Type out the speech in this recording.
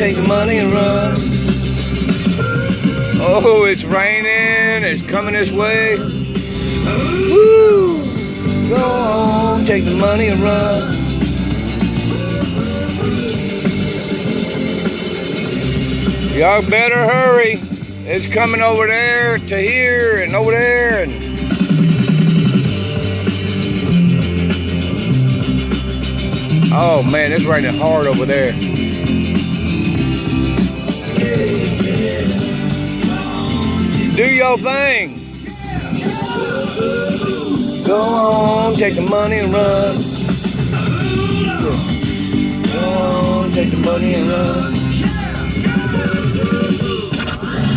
take the money and run. Oh, it's raining, it's coming this way. Woo! Go on, take the money and run. Y'all better hurry. It's coming over there to here and over there and oh man, it's raining hard over there. Do your thing. Go on, take the money and run. Go on, take the money and run.